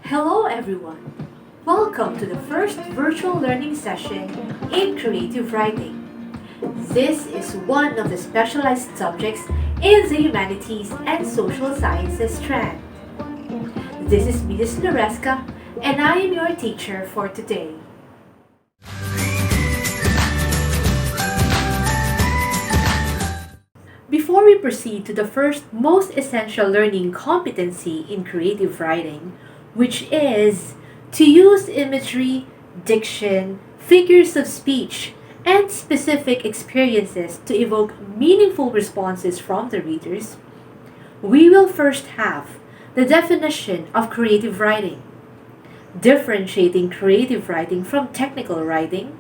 Hello everyone! Welcome to the first virtual learning session in creative writing. This is one of the specialized subjects in the humanities and social sciences strand. This is Miss Loresca and I am your teacher for today. Before we proceed to the first most essential learning competency in creative writing, which is to use imagery, diction, figures of speech, and specific experiences to evoke meaningful responses from the readers, we will first have the definition of creative writing, differentiating creative writing from technical writing,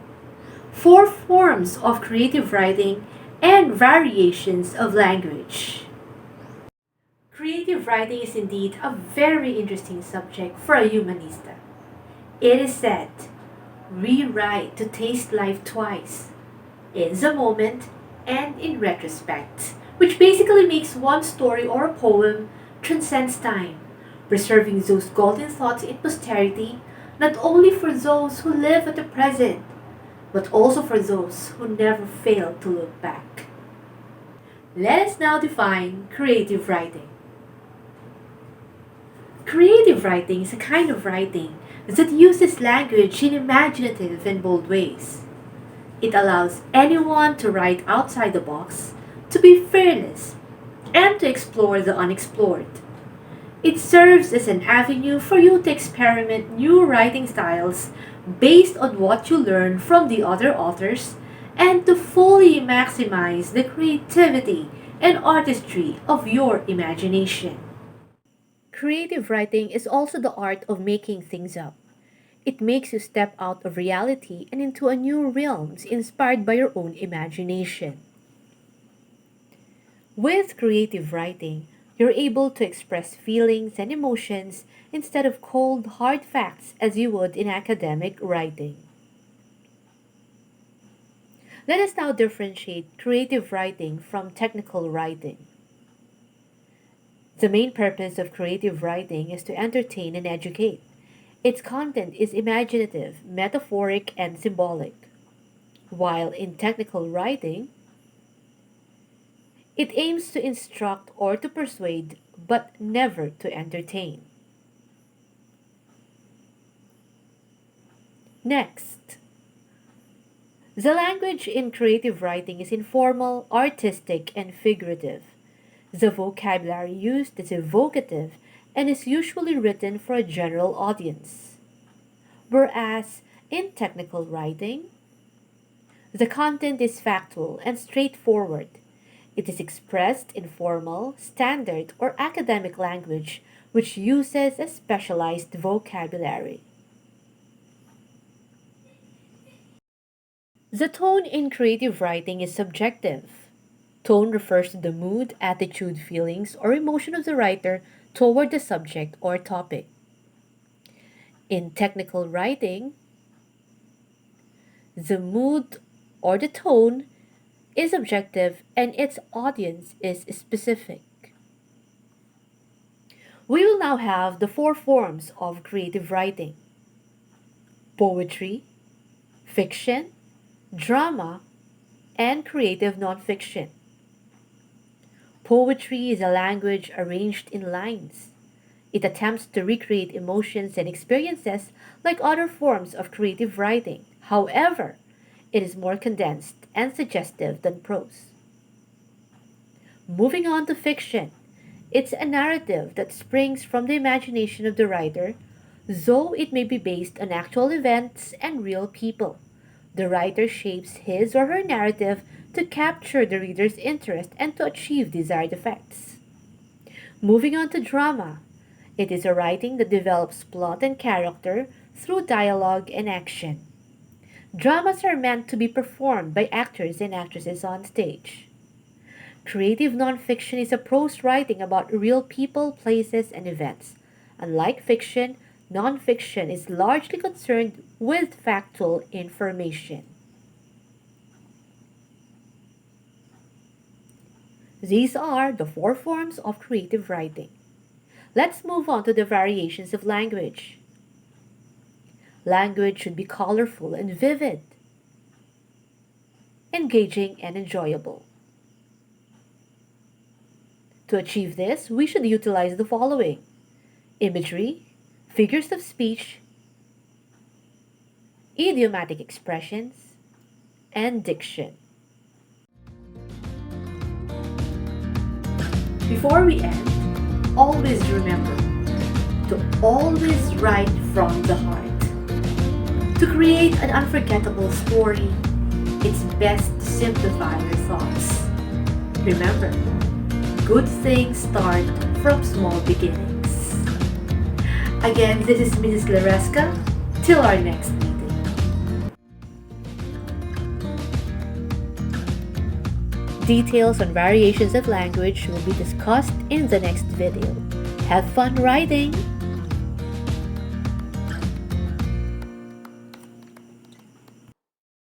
four forms of creative writing, and variations of language. Creative writing is indeed a very interesting subject for a humanista. It is said, rewrite to taste life twice, in the moment and in retrospect, which basically makes one story or a poem transcends time, preserving those golden thoughts in posterity, not only for those who live at the present, but also for those who never fail to look back. Let us now define creative writing. Creative writing is a kind of writing that uses language in imaginative and bold ways. It allows anyone to write outside the box, to be fearless, and to explore the unexplored. It serves as an avenue for you to experiment new writing styles based on what you learn from the other authors and to fully maximize the creativity and artistry of your imagination. Creative writing is also the art of making things up. It makes you step out of reality and into a new realms inspired by your own imagination. With creative writing, you're able to express feelings and emotions instead of cold, hard facts as you would in academic writing. Let us now differentiate creative writing from technical writing. The main purpose of creative writing is to entertain and educate. Its content is imaginative, metaphoric, and symbolic. While in technical writing, it aims to instruct or to persuade, but never to entertain. Next, the language in creative writing is informal, artistic, and figurative. The vocabulary used is evocative and is usually written for a general audience. Whereas in technical writing, the content is factual and straightforward. It is expressed in formal, standard, or academic language which uses a specialized vocabulary. The tone in creative writing is subjective. Tone refers to the mood, attitude, feelings, or emotion of the writer toward the subject or topic. In technical writing, the mood or the tone is objective and its audience is specific. We will now have the four forms of creative writing: poetry, fiction, drama, and creative nonfiction. Poetry is a language arranged in lines. It attempts to recreate emotions and experiences like other forms of creative writing. However, it is more condensed and suggestive than prose. Moving on to fiction, it's a narrative that springs from the imagination of the writer, though it may be based on actual events and real people. The writer shapes his or her narrative to capture the reader's interest and to achieve desired effects. Moving on to drama, it is a writing that develops plot and character through dialogue and action. Dramas are meant to be performed by actors and actresses on stage. Creative nonfiction is a prose writing about real people, places, and events. Unlike fiction, nonfiction is largely concerned with factual information. These are the four forms of creative writing. Let's move on to the variations of language. Language should be colorful and vivid, engaging and enjoyable. To achieve this, we should utilize the following: imagery, figures of speech, idiomatic expressions, and diction. Before we end, always remember to always write from the heart. To create an unforgettable story, it's best to simplify your thoughts. Remember, good things start from small beginnings. Again, this is Mrs. Glaresca. Till our next meeting. Details on variations of language will be discussed in the next video. Have fun writing!